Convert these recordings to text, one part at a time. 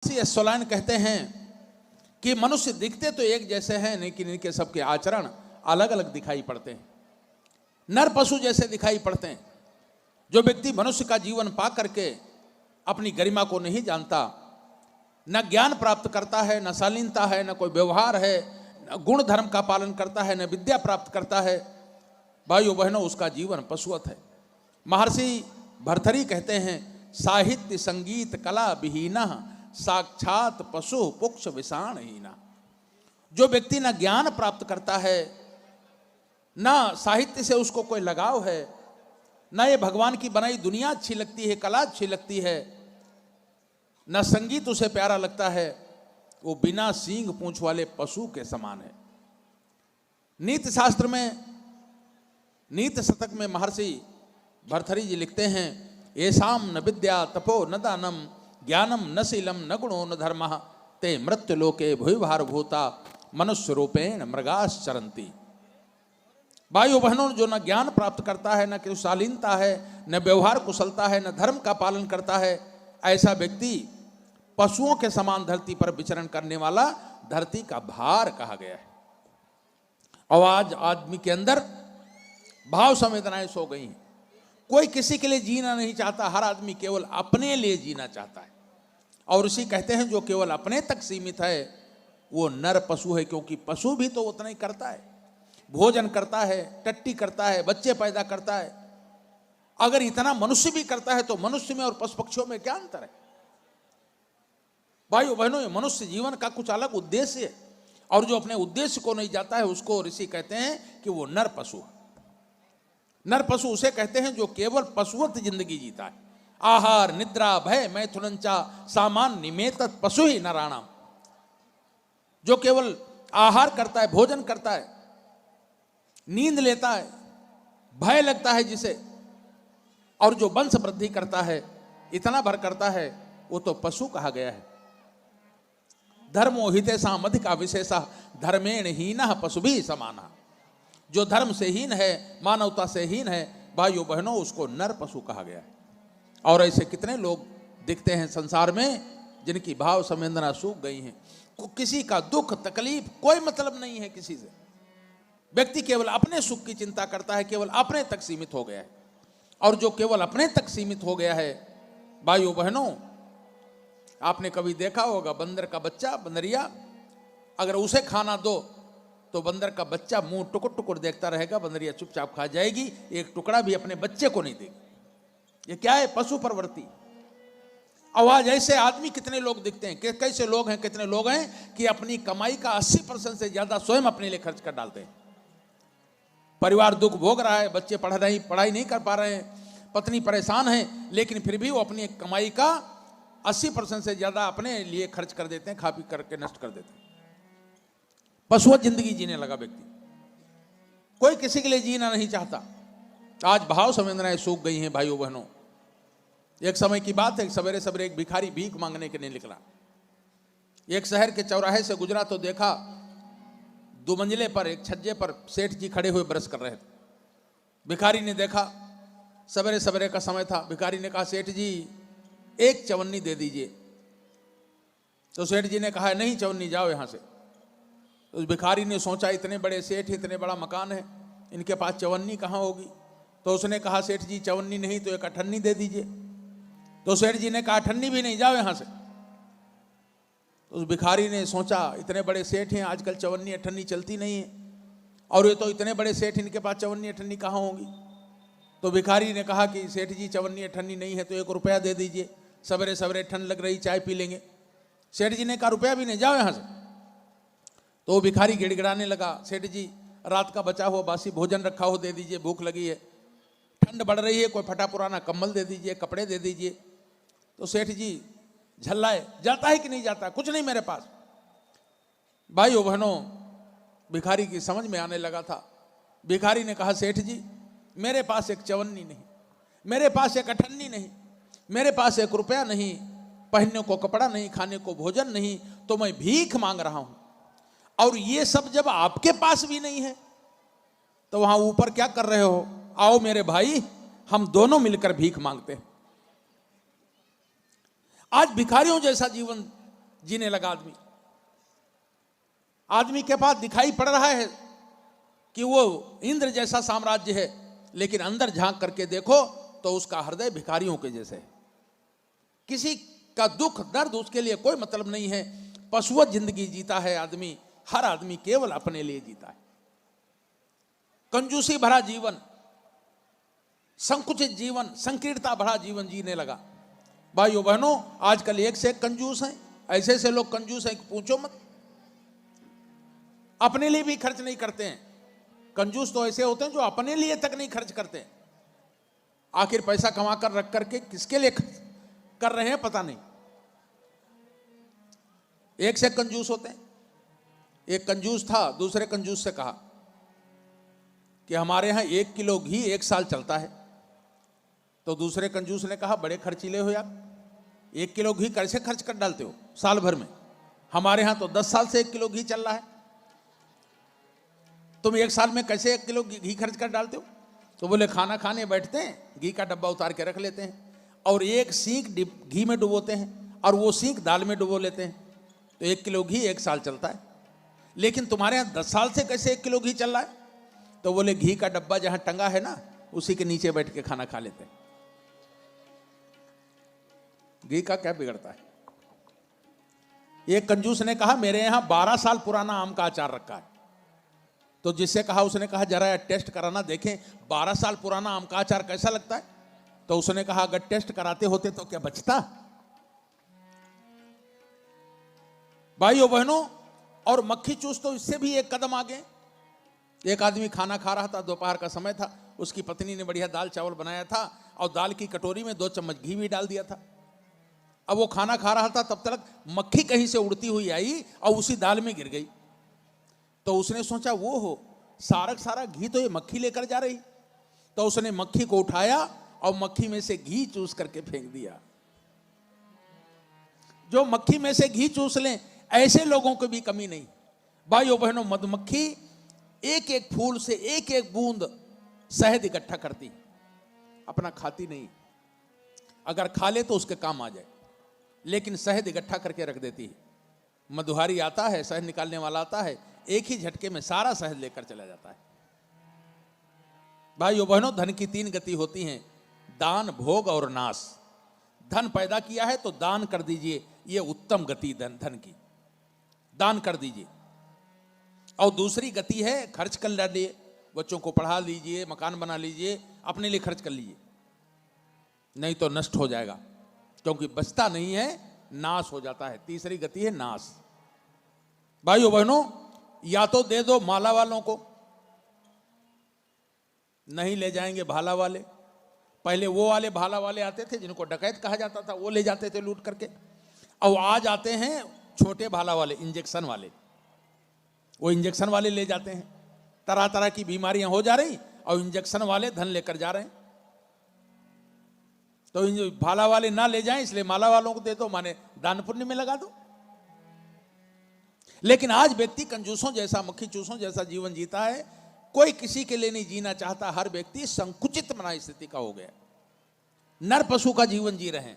महर्षि एस्सोलाइन कहते हैं कि मनुष्य दिखते तो एक जैसे हैं, लेकिन इनके सबके आचरण अलग अलग दिखाई पड़ते हैं, नर पशु जैसे दिखाई पड़ते हैं। जो व्यक्ति मनुष्य का जीवन पा करके अपनी गरिमा को नहीं जानता, न ज्ञान प्राप्त करता है, न शालीनता है, न कोई व्यवहार है, न गुण धर्म का पालन करता है, न विद्या प्राप्त करता है, भाइयों बहनों, उसका जीवन पशुवत है। महर्षि भर्तृहरि कहते हैं, साहित्य संगीत कला विहीना साक्षात पशु पुक्ष विषाणहीना। जो व्यक्ति न ज्ञान प्राप्त करता है, न साहित्य से उसको कोई लगाव है, न ये भगवान की बनाई दुनिया अच्छी लगती है, कला अच्छी लगती है, न संगीत उसे प्यारा लगता है, वो बिना सींग पूंछ वाले पशु के समान है। नीति शास्त्र में, नीति शतक में महर्षि भर्तृहरि जी लिखते हैं, येषां न विद्या तपो न दानम ज्ञानम न शीलम न गुणो न धर्मः ते मृत्यु लोके भूभार भूता मनुष्य रूपेण मृगाश्चरन्ति। भाइयों बहनों, जो न ज्ञान प्राप्त करता है, न शालीनता है, न व्यवहार कुशलता है, न धर्म का पालन करता है, ऐसा व्यक्ति पशुओं के समान धरती पर विचरण करने वाला धरती का भार कहा गया है। और आज आदमी के अंदर भाव संवेदनाएं सो गई हैं। कोई किसी के लिए जीना नहीं चाहता, हर आदमी केवल अपने लिए जीना चाहता है। और उसी कहते हैं, जो केवल अपने तक सीमित है वो नर पशु है, क्योंकि पशु भी तो उतना ही करता है, भोजन करता है, टट्टी करता है, बच्चे पैदा करता है। अगर इतना मनुष्य भी करता है तो मनुष्य में और पशु पक्षियों में क्या अंतर है? भाइयों बहनों, ये मनुष्य जीवन का कुछ अलग उद्देश्य है, और जो अपने उद्देश्य को नहीं जाता है उसको ऋषि कहते हैं कि वो नर पशु है। नर पशु उसे कहते हैं जो केवल पशुवत जिंदगी जीता है। आहार निद्रा भय मैथुनंचा सामान निमेत पशु ही नराणाम। जो केवल आहार करता है, भोजन करता है, नींद लेता है, भय लगता है जिसे, और जो वंश वृद्धि करता है, इतना भर करता है, वो तो पशु कहा गया है। धर्मो हितेषाम् अधिका विशेषः धर्मेण हीनः पशुभिः समानः। जो धर्म से हीन है, मानवता से हीन है, भाइयों बहनों, उसको नर पशु कहा गया है। और ऐसे कितने लोग दिखते हैं संसार में जिनकी भाव संवेदना सूख गई हैं। किसी का दुख तकलीफ कोई मतलब नहीं है किसी से। व्यक्ति केवल अपने सुख की चिंता करता है, केवल अपने तक सीमित हो गया है। और जो केवल अपने तक सीमित हो गया है, भाइयों बहनों, आपने कभी देखा होगा बंदर का बच्चा, बंदरिया, अगर उसे खाना दो तो बंदर का बच्चा मुंह टुकुर टुकुर देखता रहेगा, बंदरिया चुपचाप खा जाएगी, एक टुकड़ा भी अपने बच्चे को नहीं देगी। ये क्या है? पशु प्रवृत्ति। आवाज ऐसे आदमी कितने लोग दिखते हैं, कैसे लोग हैं, कितने लोग हैं कि अपनी कमाई का 80% से ज्यादा स्वयं अपने लिए खर्च कर डालते हैं। परिवार दुख भोग रहा है, बच्चे पढ़ाई नहीं कर पा रहे हैं, पत्नी परेशान है, लेकिन फिर भी वो अपनी कमाई का 80% से ज्यादा अपने लिए खर्च कर देते हैं, खा पी करके नष्ट कर देते हैं। पशुवत जिंदगी जीने लगा व्यक्ति, कोई किसी के लिए जीना नहीं चाहता। आज भाव संवेदनाएं सूख गई हैं भाइयों बहनों। एक समय की बात है, सवेरे सवेरे एक भिखारी भीख मांगने के लिए निकला। एक शहर के चौराहे से गुजरा तो देखा 2 मंजिले पर एक छज्जे पर सेठ जी खड़े हुए ब्रश कर रहे थे। भिखारी ने देखा, सवेरे सवेरे का समय था, भिखारी ने कहा, सेठ जी एक चवन्नी दे दीजिए। तो सेठ जी ने कहा, नहीं चवन्नी, जाओ यहां से। उस भिखारी ने सोचा, इतने बड़े सेठ, इतने बड़ा मकान है, इनके पास चवन्नी कहाँ होगी। तो उसने कहा, सेठ जी चवन्नी नहीं तो एक अठन्नी दे दीजिए। तो सेठ जी ने कहा, अठन्नी भी नहीं, जाओ यहां से। तो उस भिखारी ने सोचा, इतने बड़े सेठ हैं, आजकल चवन्नी अठन्नी चलती नहीं है, और ये तो इतने बड़े सेठ, इनके पास चवन्नी अठन्नी कहाँ होगी। तो भिखारी ने कहा कि सेठ जी चवन्नी अठन्नी नहीं है तो 1 रुपया दे दीजिए, सवेरे सवेरे ठंड लग रही, चाय पी लेंगे। सेठ जी ने कहा, रुपया भी नहीं, जाओ यहां से। तो वो भिखारी गिड़गिड़ाने लगा, सेठ जी रात का बचा हुआ बासी भोजन रखा हो दे दीजिए, भूख लगी है, ठंड बढ़ रही है, कोई फटा पुराना कंबल दे दीजिए, कपड़े दे दीजिए। तो सेठ जी झल्लाए, जाता है कि नहीं जाता, कुछ नहीं मेरे पास। भाइयों बहनों, भिखारी की समझ में आने लगा था। भिखारी ने कहा, सेठ जी मेरे पास एक चवन्नी नहीं, मेरे पास एक अठन्नी नहीं, मेरे पास 1 रुपया नहीं, पहनने को कपड़ा नहीं, खाने को भोजन नहीं, तो मैं भीख मांग रहा हूं। और ये सब जब आपके पास भी नहीं है तो वहां ऊपर क्या कर रहे हो? आओ मेरे भाई, हम दोनों मिलकर भीख मांगते हैं। आज भिखारियों जैसा जीवन जीने लगा आदमी। आदमी के पास दिखाई पड़ रहा है कि वो इंद्र जैसा साम्राज्य है, लेकिन अंदर झांक करके देखो तो उसका हृदय भिखारियों के जैसे है। किसी का दुख दर्द उसके लिए कोई मतलब नहीं है। पशुवत जिंदगी जीता है आदमी। हर आदमी केवल अपने लिए जीता है। कंजूसी भरा जीवन, संकुचित जीवन, संकीर्णता भरा जीवन जीने लगा। भाइयों बहनों, आजकल एक से एक कंजूस हैं। ऐसे ऐसे लोग कंजूस हैं कि पूछो मत। अपने लिए भी खर्च नहीं करते हैं। कंजूस तो ऐसे होते हैं जो अपने लिए तक नहीं खर्च करते। आखिर पैसा कमा कर रख करके किसके लिए खर्च कर रहे हैं पता नहीं। एक से कंजूस होते हैं। एक कंजूस था, दूसरे कंजूस से कहा कि हमारे यहां 1 किलो घी 1 साल चलता है। तो दूसरे कंजूस ने कहा, बड़े खर्चीले हो यार, 1 किलो घी कैसे खर्च कर डालते हो साल भर में? हमारे यहां तो 10 साल से 1 किलो घी चल रहा है। तुम 1 साल में कैसे 1 किलो घी खर्च कर डालते हो? तो बोले, खाना खाने बैठते हैं, घी का डब्बा उतार के रख लेते हैं और 1 सींक घी में डुबोते हैं और वो सींक दाल में डुबो लेते हैं। तो 1 किलो घी 1 साल चलता है। लेकिन तुम्हारे यहाँ 10 साल से कैसे 1 किलो घी चल रहा है? तो बोले, घी का डब्बा जहां टंगा है ना, उसी के नीचे बैठ के खाना खा लेते हैं। घी का क्या बिगड़ता है? एक कंजूस ने कहा, मेरे यहां 12 साल पुराना आम का अचार रखा है। तो जिससे कहा, उसने कहा, जरा टेस्ट कराना, देखें 12 साल पुराना आम का अचार कैसा लगता है। तो उसने कहा, अगर टेस्ट कराते होते तो क्या बचता? भाइयों बहनों, और मक्खी चूस तो इससे भी एक कदम आगे। एक आदमी खाना खा रहा था, दोपहर का समय था, उसकी पत्नी ने बढ़िया दाल चावल बनाया था और दाल की कटोरी में 2 चम्मच घी भी डाल दिया था। अब वो खाना खा रहा था, तब तक मक्खी कहीं से उड़ती हुई आई और उसी दाल में गिर गई। तो उसने सोचा, वो हो सारा घी तो ये मक्खी लेकर जा रही। तो उसने मक्खी को उठाया और मक्खी में से घी चूस करके फेंक दिया। जो मक्खी में से घी चूस लें, ऐसे लोगों को भी कमी नहीं। भाइयों बहनों, मधुमक्खी एक एक फूल से एक एक बूंद शहद इकट्ठा करती, अपना खाती नहीं। अगर खा ले तो उसके काम आ जाए, लेकिन शहद इकट्ठा करके रख देती है। मधुहारी आता है, शहद निकालने वाला आता है, एक ही झटके में सारा शहद लेकर चला जाता है। भाइयों बहनों, धन की 3 गति होती हैं, दान, भोग और नाश। धन पैदा किया है तो दान कर दीजिए, ये उत्तम गति धन की, दान कर दीजिए। और दूसरी गति है, खर्च कर डालिए, बच्चों को पढ़ा लीजिए, मकान बना लीजिए, अपने लिए खर्च कर लीजिए, नहीं तो नष्ट हो जाएगा, क्योंकि बचता नहीं है, नाश हो जाता है। तीसरी गति है नाश। भाइयों बहनों, या तो दे दो माला वालों को, नहीं ले जाएंगे भाला वाले। पहले वो वाले भाला वाले आते थे जिनको डकैत कहा जाता था, वो ले जाते थे लूट करके। अब आज आते हैं छोटे भाला वाले, इंजेक्शन वाले। वो इंजेक्शन वाले ले जाते हैं, तरह तरह की बीमारियां हो जा रही और इंजेक्शन वाले धन लेकर जा रहे हैं। तो भाला वाले ना ले जाएं, इसलिए माला वालों को दे दो, माने दान पुण्य में लगा दो। लेकिन आज व्यक्ति कंजूसों जैसा, मक्खी चूसों जैसा जीवन जीता है। कोई किसी के लिए नहीं जीना चाहता। हर व्यक्ति संकुचित मना स्थिति का हो गया, नर पशु का जीवन जी रहे हैं।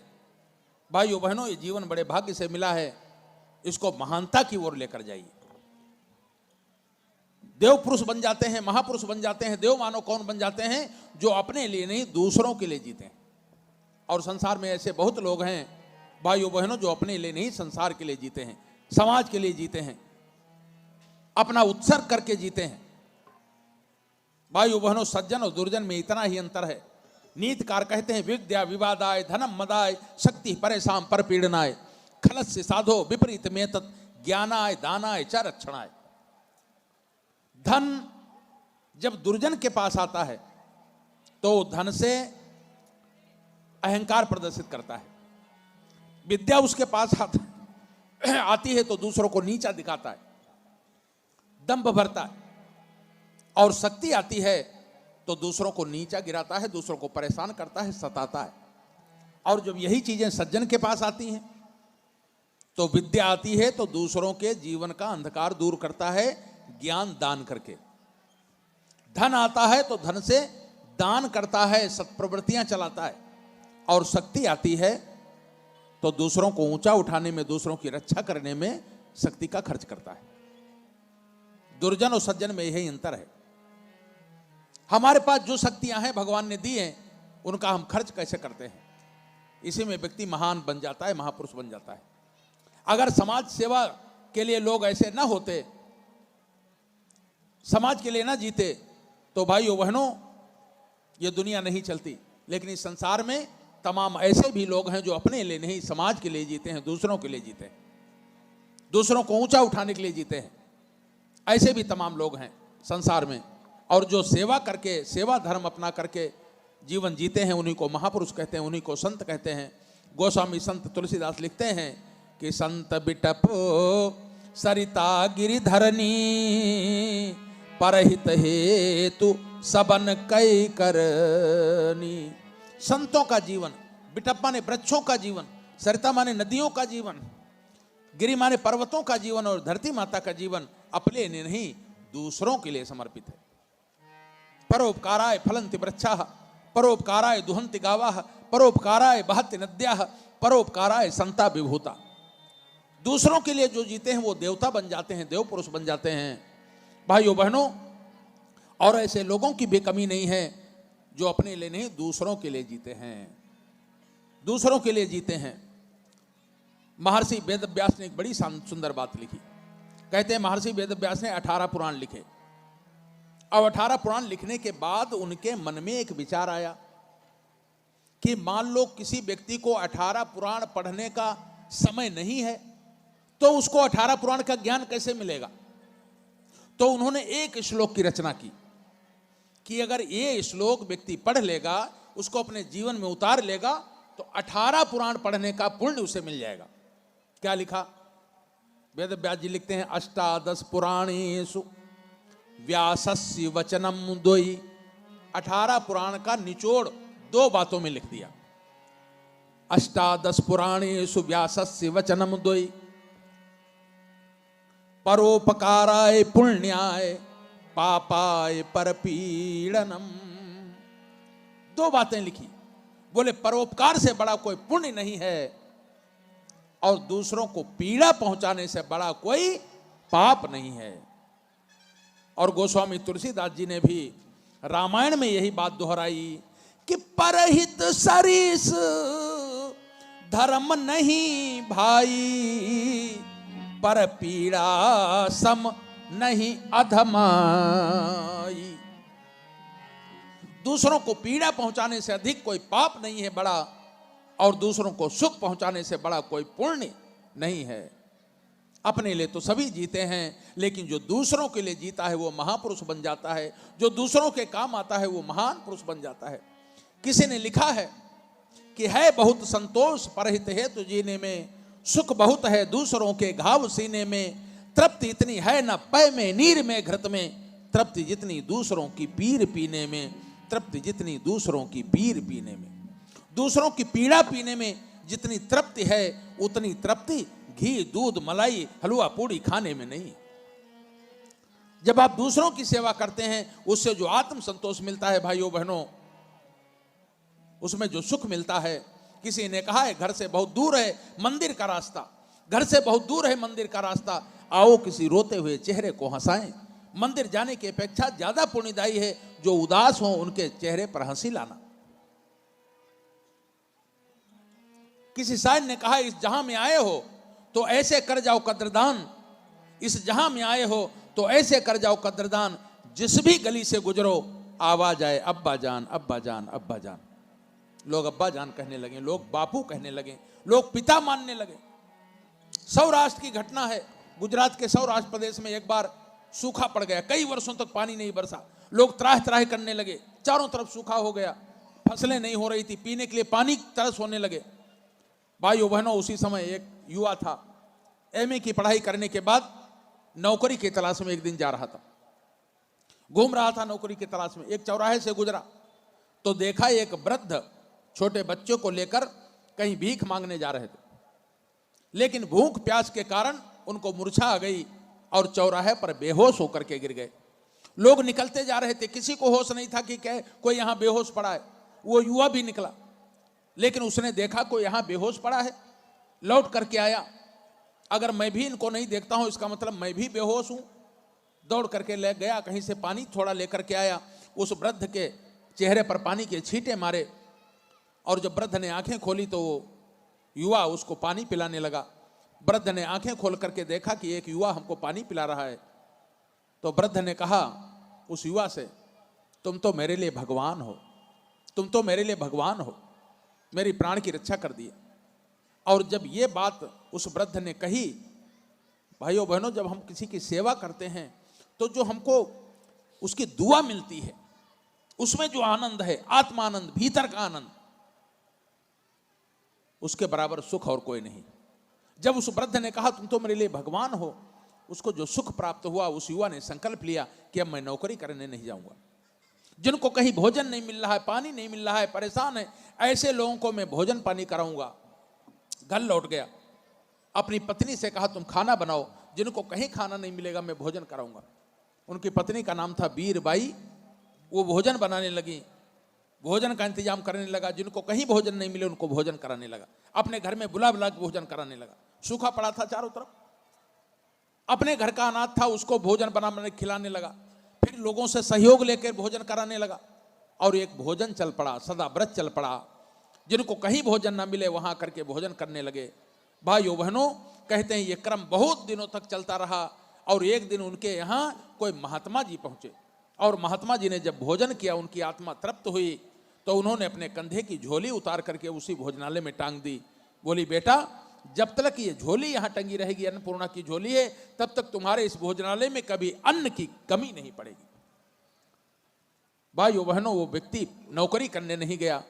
भाइयों बहनों, ये जीवन बड़े भाग्य से मिला है, इसको महानता की ओर लेकर जाइए। देव पुरुष बन जाते हैं, महापुरुष बन जाते हैं। देव मानव कौन बन जाते हैं? जो अपने लिए नहीं, दूसरों के लिए जीते हैं। और संसार में ऐसे बहुत लोग हैं भाइयों बहनों, जो अपने लिए नहीं, संसार के लिए जीते हैं, समाज के लिए जीते हैं, अपना उत्सर्ग करके जीते हैं। भाइयों बहनों, सज्जन और दुर्जन में इतना ही अंतर है। नीतिकार कहते हैं, विद्या विवादाय धनम मदाय शक्ति परेशान पर पीड़नाय खलस से साधो विपरीत में तत् ज्ञानाय दानाय च रक्षणाय। धन जब दुर्जन के पास आता है तो धन से अहंकार प्रदर्शित करता है। विद्या उसके पास आती है तो दूसरों को नीचा दिखाता है, दंभ भरता है। और शक्ति आती है तो दूसरों को नीचा गिराता है, दूसरों को परेशान करता है, सताता है। और जब यही चीजें सज्जन के पास आती हैं तो विद्या आती है तो दूसरों के जीवन का अंधकार दूर करता है, ज्ञान दान करके। धन आता है तो धन से दान करता है, सत्प्रवृत्तियां चलाता है। और शक्ति आती है तो दूसरों को ऊंचा उठाने में, दूसरों की रक्षा करने में शक्ति का खर्च करता है। दुर्जन और सज्जन में यही अंतर है। हमारे पास जो शक्तियां हैं भगवान ने दी हैं, उनका हम खर्च कैसे करते हैं, इसी में व्यक्ति महान बन जाता है, महापुरुष बन जाता है। अगर समाज सेवा के लिए लोग ऐसे ना होते, समाज के लिए ना जीते, तो भाइयों बहनों ये दुनिया नहीं चलती। लेकिन इस संसार में तमाम ऐसे भी लोग हैं जो अपने लिए नहीं, समाज के लिए जीते हैं, दूसरों के लिए जीते हैं, दूसरों को ऊंचा उठाने के लिए जीते हैं। ऐसे भी तमाम लोग हैं संसार में, और जो सेवा करके, सेवा धर्म अपना करके जीवन जीते हैं, उन्हीं को महापुरुष कहते हैं, उन्हीं को संत कहते हैं। गोस्वामी संत तुलसीदास लिखते हैं कि संत बिटप सरिता गिरिधरनी, परहित हेतु सबन कई करनी। संतों का जीवन, बिटप माने वृक्षों का जीवन, सरिता माने नदियों का जीवन, गिरि माने पर्वतों का जीवन, और धरती माता का जीवन अपने लिए नहीं, दूसरों के लिए समर्पित है। परोपकाराय फलन्ति वृक्षाः, परोपकाराय दुहन्ति गावाः, परोपकाराय बहन्ति नद्याः, परोपकाराय संता विभूता। दूसरों के लिए जो जीते हैं वो देवता बन जाते हैं, देव पुरुष बन जाते हैं। भाइयों बहनों, और ऐसे लोगों की भी कमी नहीं है जो अपने लिए नहीं, दूसरों के लिए जीते हैं, दूसरों के लिए जीते हैं। महर्षि वेदव्यास ने एक बड़ी सुंदर बात लिखी। कहते हैं महर्षि वेदव्यास ने 18 पुराण लिखे। अब 18 पुराण लिखने के बाद उनके मन में एक विचार आया कि मान लो किसी व्यक्ति को 18 पुराण पढ़ने का समय नहीं है, तो उसको 18 पुराण का ज्ञान कैसे मिलेगा। तो उन्होंने एक श्लोक की रचना की कि अगर ये श्लोक व्यक्ति पढ़ लेगा, उसको अपने जीवन में उतार लेगा, तो 18 पुराण पढ़ने का पुण्य उसे मिल जाएगा। क्या लिखा? वेदव्यास जी लिखते हैं, अष्टादश पुराणेषु व्यासस्य वचनम द्वयि। 18 पुराण का निचोड़ 2 बातों में लिख दिया। अष्टादश पुराणेषु व्यासस्य वचनम द्वयि, परोपकाराय पुण्याय पापाय परपीड़नम। 2 बातें लिखी। बोले परोपकार से बड़ा कोई पुण्य नहीं है, और दूसरों को पीड़ा पहुंचाने से बड़ा कोई पाप नहीं है। और गोस्वामी तुलसीदास जी ने भी रामायण में यही बात दोहराई कि परहित सरिस धर्म नहीं भाई, पर पीड़ा सम नहीं अधमाई। दूसरों को पीड़ा पहुंचाने से अधिक कोई पाप नहीं है बड़ा, और दूसरों को सुख पहुंचाने से बड़ा कोई पुण्य नहीं है। अपने लिए तो सभी जीते हैं, लेकिन जो दूसरों के लिए जीता है वो महापुरुष बन जाता है, जो दूसरों के काम आता है वो महान पुरुष बन जाता है। किसी ने लिखा है कि है बहुत संतोष परहित हेतु जीने में, सुख बहुत है दूसरों के घाव सीने में, तृप्ति इतनी है न पै में नीर में घृत में, तृप्ति जितनी दूसरों की पीर पीने में, तृप्ति जितनी दूसरों की पीर पीने में। दूसरों की पीड़ा पीने में जितनी तृप्ति है, उतनी तृप्ति घी दूध मलाई हलवा पूड़ी खाने में नहीं। जब आप दूसरों की सेवा करते हैं, उससे जो आत्म संतोष मिलता है भाइयों बहनों, उसमें जो सुख मिलता है। किसी ने कहा है घर से बहुत दूर है मंदिर का रास्ता, घर से बहुत दूर है मंदिर का रास्ता, आओ किसी रोते हुए चेहरे को हंसाएं। मंदिर जाने की अपेक्षा ज्यादा पुण्यदायी है जो उदास हो उनके चेहरे पर हंसी लाना। किसी शायर ने कहा, इस जहां में आए हो तो ऐसे कर जाओ कद्रदान, इस जहां में आए हो तो ऐसे कर जाओ कद्रदान, जिस भी गली से गुजरो आवाज आए अब्बा जान अब्बा जान अब्बा जान। लोग अब्बा जान कहने लगे, लोग बापू कहने लगे, लोग पिता मानने लगे। सौराष्ट्र की घटना है, गुजरात के सौराष्ट्र प्रदेश में एक बार सूखा पड़ गया, कई वर्षों तक पानी नहीं बरसा, लोग त्राह त्राह करने लगे, चारों तरफ सूखा हो गया, फसलें नहीं हो रही थी, पीने के लिए पानी तरस होने लगे। भाइयों बहनों, उसी समय एक युवा था, एमए की पढ़ाई करने के बाद नौकरी की तलाश में एक दिन जा रहा था, घूम रहा था नौकरी की तलाश में, एक चौराहे से गुजरा तो देखा एक वृद्ध छोटे बच्चों को लेकर कहीं भीख मांगने जा रहे थे, लेकिन भूख प्यास के कारण उनको मूर्छा आ गई और चौराहे पर बेहोश होकर के गिर गए। लोग निकलते जा रहे थे, किसी को होश नहीं था कि क्या कोई यहां बेहोश पड़ा है। वो युवा भी निकला, लेकिन उसने देखा कोई यहां बेहोश पड़ा है लौट करके आया, अगर मैं भी इनको नहीं देखता हूं इसका मतलब मैं भी बेहोश हूं। दौड़ करके ले गया, कहीं से पानी थोड़ा लेकर के आया, उस वृद्ध के चेहरे पर पानी के छींटे मारे, और जब वृद्ध ने आंखें खोली तो वो युवा उसको पानी पिलाने लगा। वृद्ध ने आंखें खोल करके देखा कि एक युवा हमको पानी पिला रहा है, तो वृद्ध ने कहा उस युवा से, तुम तो मेरे लिए भगवान हो, तुम तो मेरे लिए भगवान हो, मेरी प्राण की रक्षा कर दी। और जब ये बात उस वृद्ध ने कही, भाइयों बहनों, जब हम किसी की सेवा करते हैं तो जो हमको उसकी दुआ मिलती है, उसमें जो आनंद है, आत्मानंद, भीतर का आनंद, उसके बराबर सुख और कोई नहीं। जब उस वृद्ध ने कहा तुम तो मेरे लिए भगवान हो, उसको जो सुख प्राप्त हुआ, उस युवा ने संकल्प लिया कि अब मैं नौकरी करने नहीं जाऊंगा। जिनको कहीं भोजन नहीं मिल रहा है, पानी नहीं मिल रहा है, परेशान है, ऐसे लोगों को मैं भोजन पानी कराऊंगा। घर लौट गया, अपनी पत्नी से कहा तुम खाना बनाओ, जिनको कहीं खाना नहीं मिलेगा मैं भोजन कराऊंगा। उनकी पत्नी का नाम था बीरबाई। वो भोजन बनाने लगी, भोजन का इंतजाम करने लगा, जिनको कहीं भोजन नहीं मिले उनको भोजन कराने लगा, अपने घर में बुला बुला के भोजन कराने लगा। सूखा पड़ा था चारों तरफ, अपने घर का अनाज था उसको भोजन बनाने खिलाने लगा, फिर लोगों से सहयोग लेकर भोजन कराने लगा, और एक भोजन चल पड़ा, सदा व्रत चल पड़ा। जिनको कहीं भोजन ना मिले वहां करके भोजन करने लगे। भाइयों बहनों, कहते हैं ये क्रम बहुत दिनों तक चलता रहा, और एक दिन उनके यहाँ कोई महात्मा जी पहुंचे, और महात्मा जी ने जब भोजन किया, उनकी आत्मा तृप्त हुई, तो उन्होंने अपने कंधे की झोली उतार करके उसी भोजनालय में टांग दी। बोली बेटा, जब तक ये झोली यहाँ टंगी रहेगी, अन्नपूर्णा की झोली है, तब तक तुम्हारे इस भोजनालय में कभी अन्न की कमी नहीं पड़ेगी। भाइयों बहनों, वो व्यक्ति नौकरी करने नहीं गया,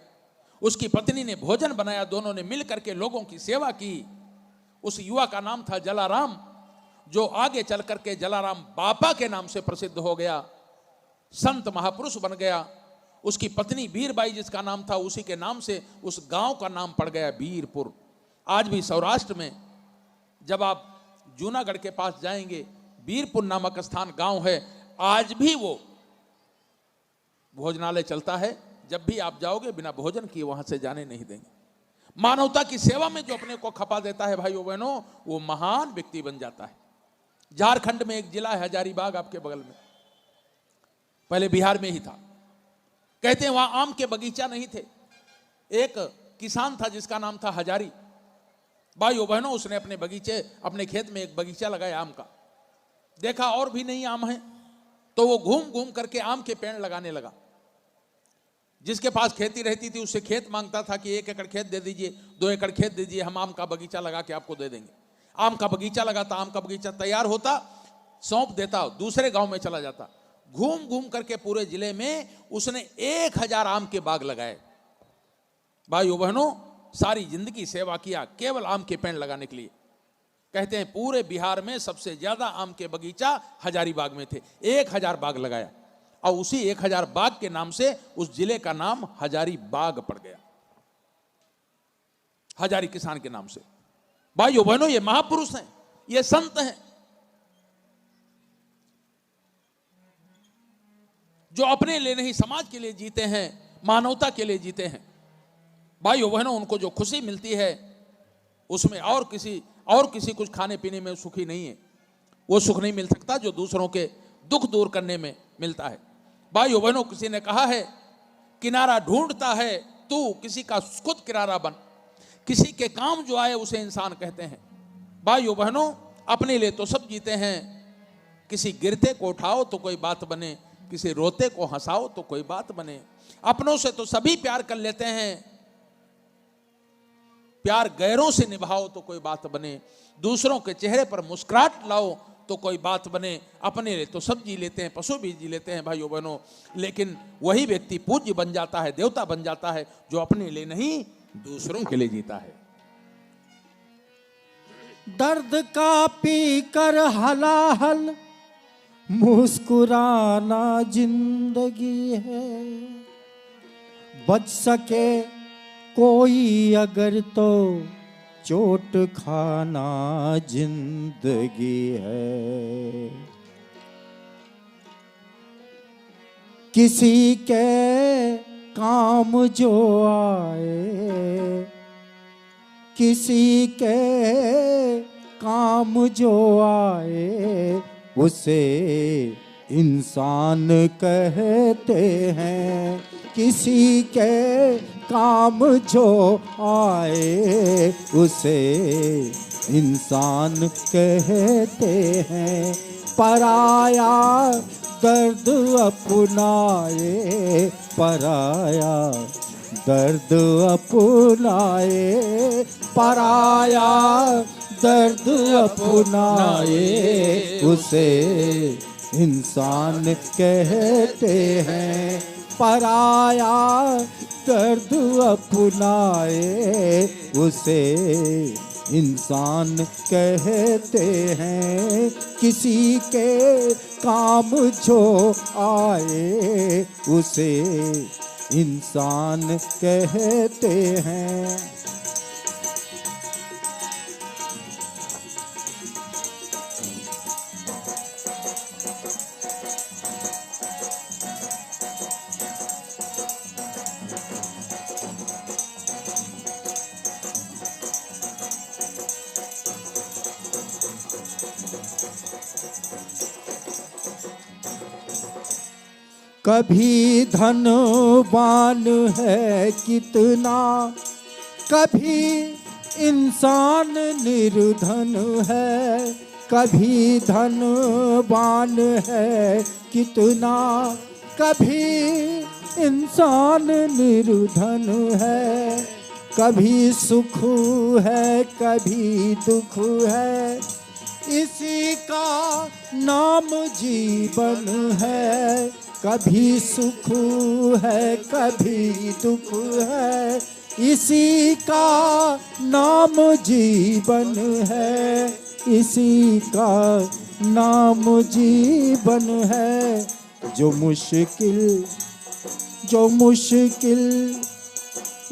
उसकी पत्नी ने भोजन बनाया, दोनों ने मिल करके लोगों की सेवा की। उस युवा का नाम था जलाराम, जो आगे चल करके जलाराम बापा के नाम से प्रसिद्ध हो गया, संत महापुरुष बन गया। उसकी पत्नी बीरबाई जिसका नाम था, उसी के नाम से उस गांव का नाम पड़ गया बीरपुर। आज भी सौराष्ट्र में जब आप जूनागढ़ के पास जाएंगे, बीरपुर नामक स्थान गांव है, आज भी वो भोजनालय चलता है। जब भी आप जाओगे बिना भोजन किए वहां से जाने नहीं देंगे। मानवता की सेवा में जो अपने को खपा देता है भाइयों बहनों, वो महान व्यक्ति बन जाता है। झारखंड में एक जिला है हजारीबाग, आपके बगल में, पहले बिहार में ही था। कहते हैं वहां आम के बगीचा नहीं थे। एक किसान था जिसका नाम था हजारी। भाइयों बहनों, उसने अपने बगीचे, अपने खेत में एक बगीचा लगाया आम का। देखा और भी नहीं आम है, तो वो घूम घूम करके आम के पेड़ लगाने लगा। जिसके पास खेती रहती थी उससे खेत मांगता था कि 1 एकड़ खेत दे दीजिए, 2 एकड़ खेत दे दीजिए, हम आम का बगीचा लगा के आपको दे देंगे। आम का बगीचा लगाता, आम का बगीचा तैयार होता, सौंप देता, दूसरे गांव में चला जाता। घूम घूम करके पूरे जिले में उसने 1000 आम के बाग लगाए। भाइयों बहनों, सारी जिंदगी सेवा किया केवल आम के पेड़ लगाने के लिए। कहते हैं पूरे बिहार में सबसे ज्यादा आम के बगीचा हजारीबाग में थे, 1000 बाग लगाया, और उसी 1000 बाग के नाम से उस जिले का नाम हजारीबाग पड़ गया, हजारी किसान के नाम से। भाइयों बहनों, ये महापुरुष हैं, ये संत हैं, जो अपने लिए नहीं समाज के लिए जीते हैं, मानवता के लिए जीते हैं। भाइयों बहनों, उनको जो खुशी मिलती है उसमें और किसी कुछ खाने पीने में सुखी नहीं है। वो सुख नहीं मिल सकता जो दूसरों के दुख दूर करने में मिलता है। भाइयों बहनों, किसी ने कहा है, किनारा ढूंढता है तू, किसी का खुद किनारा बन। किसी के काम जो आए उसे इंसान कहते हैं। भाइयों बहनों, अपने लिए तो सब जीते हैं, किसी गिरते को उठाओ तो कोई बात बने, किसी रोते को हंसाओ तो कोई बात बने। अपनों से तो सभी प्यार कर लेते हैं, प्यार गैरों से निभाओ तो कोई बात बने। दूसरों के चेहरे पर मुस्कुराहट लाओ तो कोई बात बने। अपने लिए तो सब जी लेते हैं, पशु भी जी लेते हैं भाइयों बहनों, लेकिन वही व्यक्ति पूज्य बन जाता है, देवता बन जाता है, जो अपने लिए नहीं दूसरों के लिए जीता है। दर्द का पी कर हलाहल मुस्कुराना जिंदगी है, बच सके कोई अगर तो चोट खाना जिंदगी है। किसी के काम जो आए किसी के काम जो आए उसे इंसान कहते हैं। किसी के काम जो आए उसे इंसान कहते हैं। पराया दर्द अपनाए, पराया दर्द अपनाए, पराया दर्द अपनाए उसे इंसान कहते हैं। पराया दर्द अपनाए उसे इंसान कहते हैं। किसी के काम जो आए उसे इंसान कहते हैं। कभी धनवान है कितना, कभी इंसान निर्धन है। कभी धनवान है कितना, कभी इंसान निर्धन है। कभी सुख है कभी दुख है, इसी का नाम जीवन है। कभी सुख है कभी दुख है, इसी का नाम जीवन है। इसी का नाम जीवन है। जो मुश्किल जो मुश्किल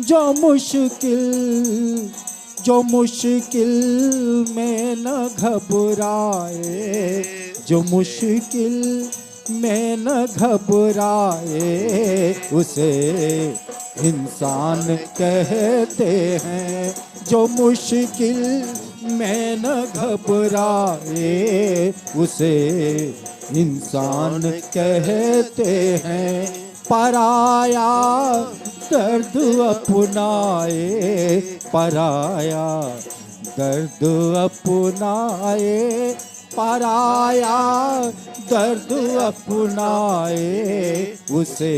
जो मुश्किल जो मुश्किल में न घबराए, जो मुश्किल में न घबराए उसे इंसान कहते हैं। जो मुश्किल में न घबराए उसे इंसान कहते हैं। पराया दर्द अपनाए, पराया दर्द अपनाए, पराया दर्द अपनाए उसे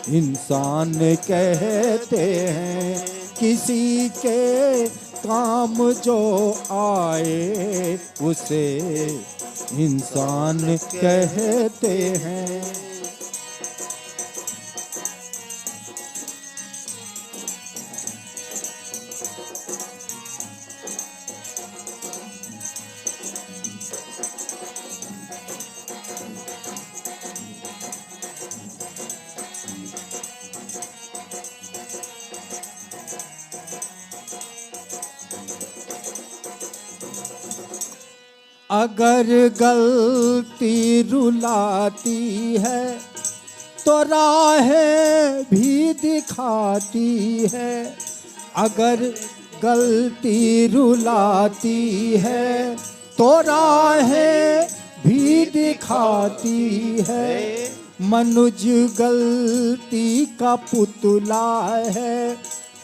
इंसान कहते हैं। किसी के काम जो आए उसे इंसान कहते हैं। अगर गलती रुलाती है तो राहें भी दिखाती है। अगर गलती रुलाती है तो राहें भी दिखाती है। मनुज गलती का पुतला है,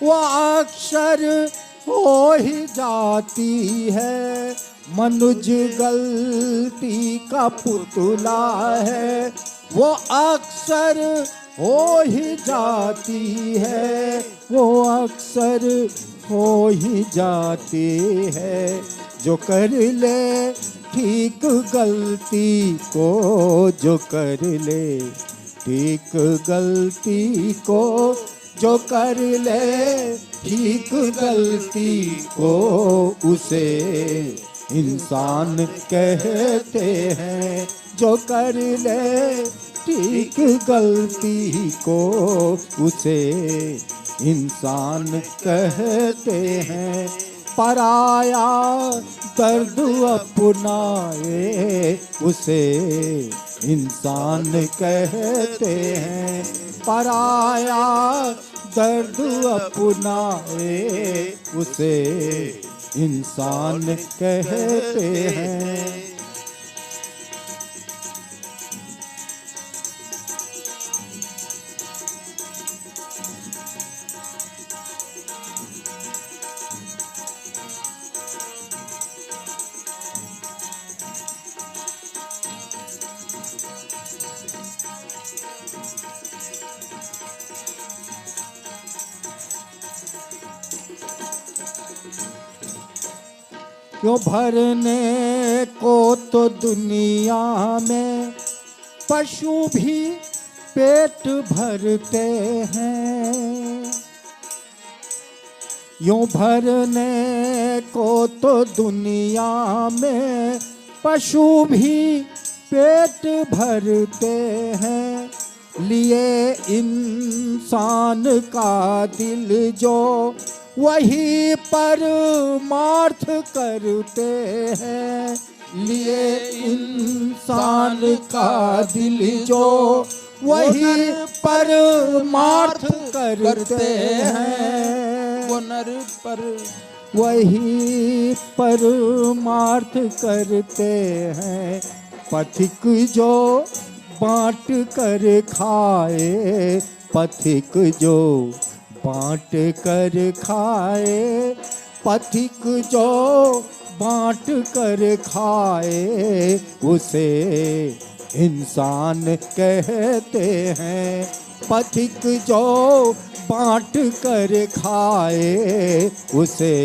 वो अक्सर हो ही जाती है। मनुज गलती का पुतला है, वो अक्सर हो ही जाती है। वो अक्सर हो ही जाती है। जो कर ले ठीक गलती को, जो कर ले ठीक गलती को, जो कर ले ठीक गलती को उसे इंसान कहते हैं। जो कर ले ठीक गलती को उसे इंसान कहते हैं। पराया दर्द अपनाए उसे इंसान कहते हैं। पराया दर्द अपनाए उसे इंसान कहते हैं। क्यों भरने को तो दुनिया में पशु भी पेट भरते हैं। यूं भरने को तो दुनिया में पशु भी पेट भरते हैं। लिए इंसान का दिल जो वही परमार्थ करते हैं। लिए इंसान का दिल जो वही परमार्थ करते हैं। वो नर पर वही परमार्थ करते हैं। पथिक जो बांट कर खाए, पथिक जो बांट कर खाए, पथिक जो बांट कर खाए उसे इंसान कहते हैं। पथिक जो बांट कर खाए उसे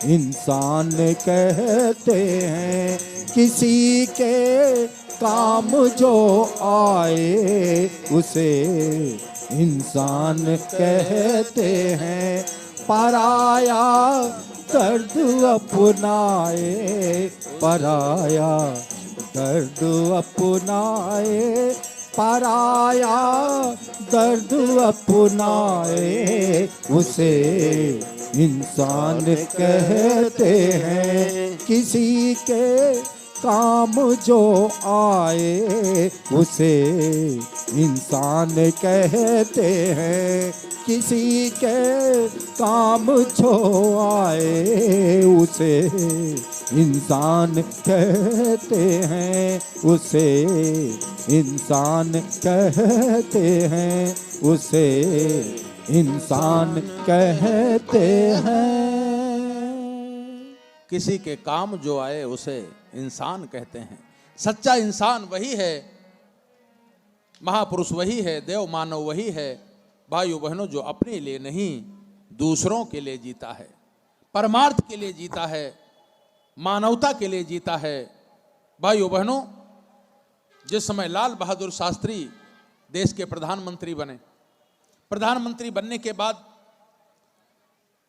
इंसान कहते हैं। किसी के काम जो आए उसे इंसान कहते हैं। पराया दर्द अपनाए, पराया दर्द अपनाए, पराया दर्द अपनाए उसे इंसान कहते हैं। किसी के काम जो आए उसे इंसान कहते हैं। किसी के काम जो आए उसे इंसान कहते हैं। उसे इंसान कहते हैं। उसे इंसान कहते हैं। किसी के काम जो आए उसे इंसान कहते हैं। सच्चा इंसान वही है, महापुरुष वही है, देव मानव वही है भाइयों बहनों, जो अपने लिए नहीं दूसरों के लिए जीता है, परमार्थ के लिए जीता है, मानवता के लिए जीता है। भाइयों बहनों, जिस समय लाल बहादुर शास्त्री देश के प्रधानमंत्री बने, प्रधानमंत्री बनने के बाद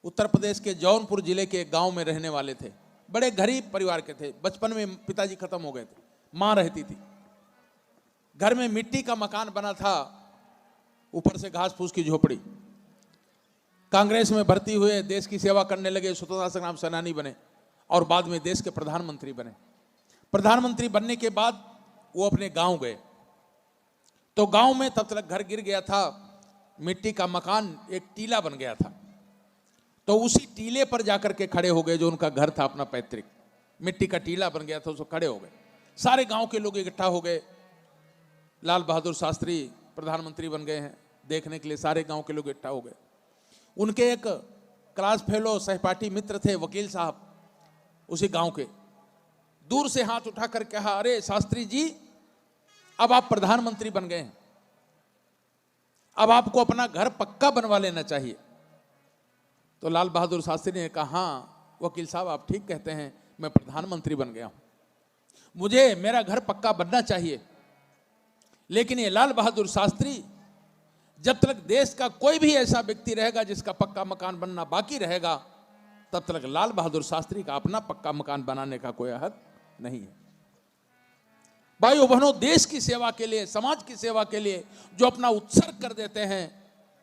उत्तर प्रदेश के जौनपुर जिले के एक गांव में रहने वाले थे। बड़े गरीब परिवार के थे। बचपन में पिताजी खत्म हो गए थे, मां रहती थी। घर में मिट्टी का मकान बना था, ऊपर से घास फूस की झोपड़ी। कांग्रेस में भर्ती हुए, देश की सेवा करने लगे, स्वतंत्रता संग्राम सेनानी बने और बाद में देश के प्रधानमंत्री बने। प्रधानमंत्री बनने के बाद वो अपने गांव गए, तो गांव में तब तक घर गिर गया था, मिट्टी का मकान एक टीला बन गया था। तो उसी टीले पर जाकर के खड़े हो गए, जो उनका घर था अपना पैतृक, मिट्टी का टीला बन गया था, उसको खड़े हो गए। सारे गांव के लोग इकट्ठा हो गए, लाल बहादुर शास्त्री प्रधानमंत्री बन गए हैं, देखने के लिए सारे गांव के लोग इकट्ठा हो गए। उनके एक क्लास फेलो सहपाठी मित्र थे, वकील साहब, उसी गांव के, दूर से हाथ उठा कर कहा, अरे शास्त्री जी, अब आप प्रधानमंत्री बन गए हैं, अब आपको अपना घर पक्का बनवा लेना चाहिए। तो लाल बहादुर शास्त्री ने कहा, हाँ वकील साहब आप ठीक कहते हैं, मैं प्रधानमंत्री बन गया हूं, मुझे मेरा घर पक्का बनना चाहिए। लेकिन ये लाल बहादुर शास्त्री, जब तक देश का कोई भी ऐसा व्यक्ति रहेगा जिसका पक्का मकान बनना बाकी रहेगा, तब तक लाल बहादुर शास्त्री का अपना पक्का मकान बनाने का कोई हक नहीं है। भाइयों बहनों, देश की सेवा के लिए, समाज की सेवा के लिए जो अपना उत्सर्ग कर देते हैं,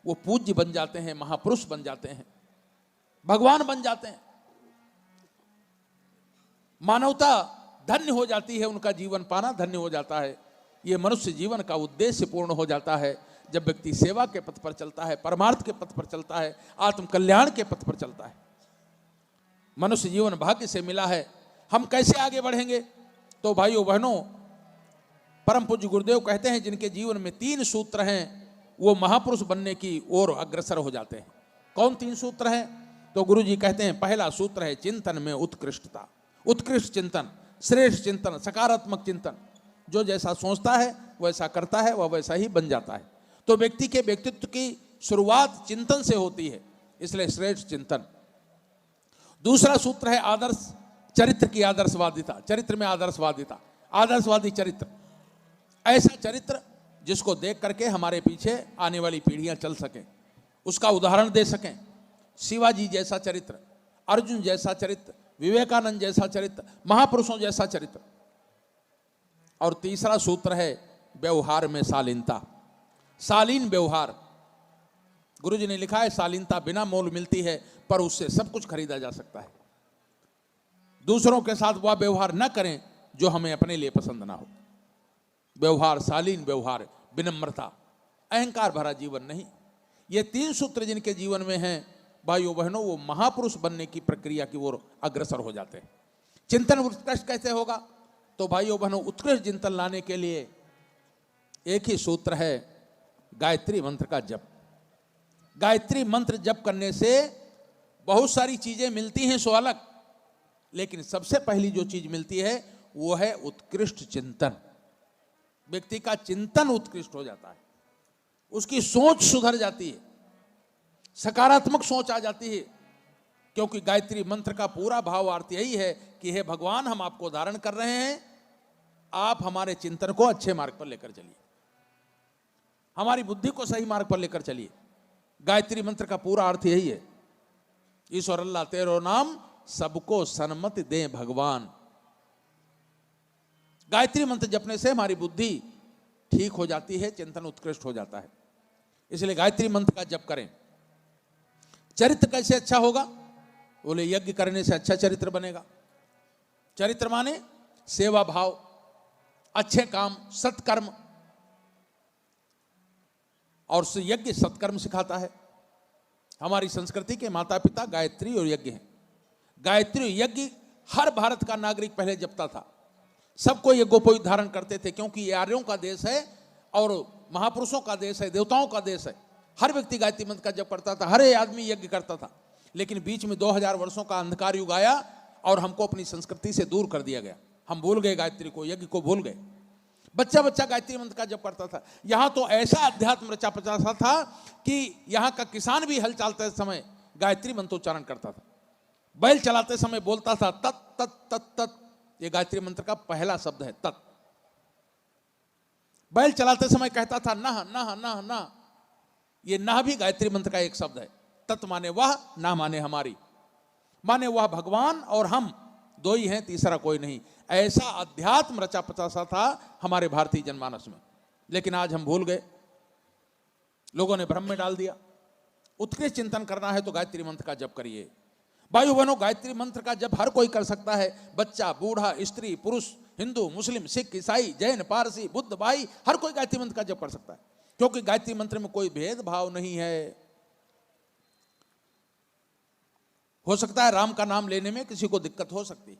वो पूज्य बन जाते हैं, महापुरुष बन जाते हैं, भगवान बन जाते हैं। मानवता धन्य हो जाती है, उनका जीवन पाना धन्य हो जाता है। ये मनुष्य जीवन का उद्देश्य पूर्ण हो जाता है। जब व्यक्ति सेवा के पथ पर चलता है, परमार्थ के पथ पर चलता है, आत्म कल्याण के पथ पर चलता है। मनुष्य जीवन भाग्य से मिला है, हम कैसे आगे बढ़ेंगे? तो भाइयों बहनों, परम पूज्य गुरुदेव कहते हैं जिनके जीवन में 3 सूत्र हैं वो महापुरुष बनने की ओर अग्रसर हो जाते हैं। कौन 3 सूत्र हैं? तो गुरु जी कहते हैं पहला सूत्र है चिंतन में उत्कृष्टता, उत्कृष्ट चिंतन, श्रेष्ठ चिंतन, सकारात्मक चिंतन। जो जैसा सोचता है वैसा करता है, वह वैसा ही बन जाता है। तो व्यक्ति के व्यक्तित्व की शुरुआत चिंतन से होती है, इसलिए श्रेष्ठ चिंतन। दूसरा सूत्र है आदर्श, चरित्र की आदर्शवादिता, चरित्र में आदर्शवादिता, आदर्शवादी चरित्र, ऐसा चरित्र जिसको देख करके हमारे पीछे आने वाली पीढ़ियां चल सकें, उसका उदाहरण दे सकें। शिवाजी जैसा चरित्र, अर्जुन जैसा चरित्र, विवेकानंद जैसा चरित्र, महापुरुषों जैसा चरित्र। और तीसरा सूत्र है व्यवहार में शालीनता, शालीन व्यवहार। गुरु जी ने लिखा है शालीनता बिना मोल मिलती है, पर उससे सब कुछ खरीदा जा सकता है। दूसरों के साथ वह व्यवहार न करें जो हमें अपने लिए पसंद ना हो। व्यवहार, शालीन व्यवहार, विनम्रता, अहंकार भरा जीवन नहीं। ये 3 सूत्र जिनके जीवन में हैं भाइयों बहनों, वो महापुरुष बनने की प्रक्रिया की ओर अग्रसर हो जाते हैं। चिंतन उत्कृष्ट कैसे होगा? तो भाइयों बहनों, उत्कृष्ट चिंतन लाने के लिए एक ही सूत्र है, गायत्री मंत्र का जप। गायत्री मंत्र जप करने से बहुत सारी चीजें मिलती हैं सो अलग, लेकिन सबसे पहली जो चीज मिलती है वो है उत्कृष्ट चिंतन। व्यक्ति का चिंतन उत्कृष्ट हो जाता है, उसकी सोच सुधर जाती है, सकारात्मक सोच आ जाती है। क्योंकि गायत्री मंत्र का पूरा भाव अर्थ यही है कि हे भगवान, हम आपको धारण कर रहे हैं, आप हमारे चिंतन को अच्छे मार्ग पर लेकर चलिए, हमारी बुद्धि को सही मार्ग पर लेकर चलिए। गायत्री मंत्र का पूरा अर्थ यही है, ईश्वर अल्लाह तेरो नाम सबको सन्मति दे भगवान। गायत्री मंत्र जपने से हमारी बुद्धि ठीक हो जाती है, चिंतन उत्कृष्ट हो जाता है। इसलिए गायत्री मंत्र का जप करें। चरित्र कैसे अच्छा होगा? बोले यज्ञ करने से अच्छा चरित्र बनेगा। चरित्र माने सेवा भाव, अच्छे काम, सत्कर्म। और यज्ञ सत्कर्म सिखाता है। हमारी संस्कृति के माता पिता गायत्री और यज्ञ हैं। गायत्री और यज्ञ हर भारत का नागरिक पहले जपता था। सबको यज्ञोपवीत धारण करते थे, क्योंकि ये आर्यों का देश है और महापुरुषों का देश है, देवताओं का देश है। हर व्यक्ति गायत्री मंत्र का जप करता था, हर आदमी यज्ञ करता था। लेकिन बीच में 2000 वर्षों का अंधकार युग आया और हमको अपनी संस्कृति से दूर कर दिया गया। हम भूल गए गायत्री को, यज्ञ को भूल गए। बच्चा बच्चा गायत्री मंत्र का जप करता था। यहाँ तो ऐसा अध्यात्म रचा पचासा था कि यहाँ का किसान भी हल चलाते समय गायत्री मंत्र उच्चारण करता था। बैल चलाते समय बोलता था तत् तत् तत् तत्। ये गायत्री मंत्र का पहला शब्द है, तत्। बैल चलाते समय कहता था नह नह नह नह। ये नह भी गायत्री मंत्र का एक शब्द है। तत् माने वह, ना माने हमारी, माने वह भगवान और हम दो ही हैं, तीसरा कोई नहीं। ऐसा अध्यात्म रचा पचासा था हमारे भारतीय जनमानस में। लेकिन आज हम भूल गए, लोगों ने भ्रम में डाल दिया। उत्कृष्ट चिंतन करना है तो गायत्री मंत्र का जप करिए। भाइयों बहनों, गायत्री मंत्र का जप हर कोई कर सकता है। बच्चा, बूढ़ा, स्त्री, पुरुष, हिंदू, मुस्लिम, सिख, ईसाई, जैन, पारसी, बुद्ध, भाई, हर कोई गायत्री मंत्र का जप कर सकता है। क्योंकि गायत्री मंत्र में कोई भेदभाव नहीं है। हो सकता है राम का नाम लेने में किसी को दिक्कत हो सकती है,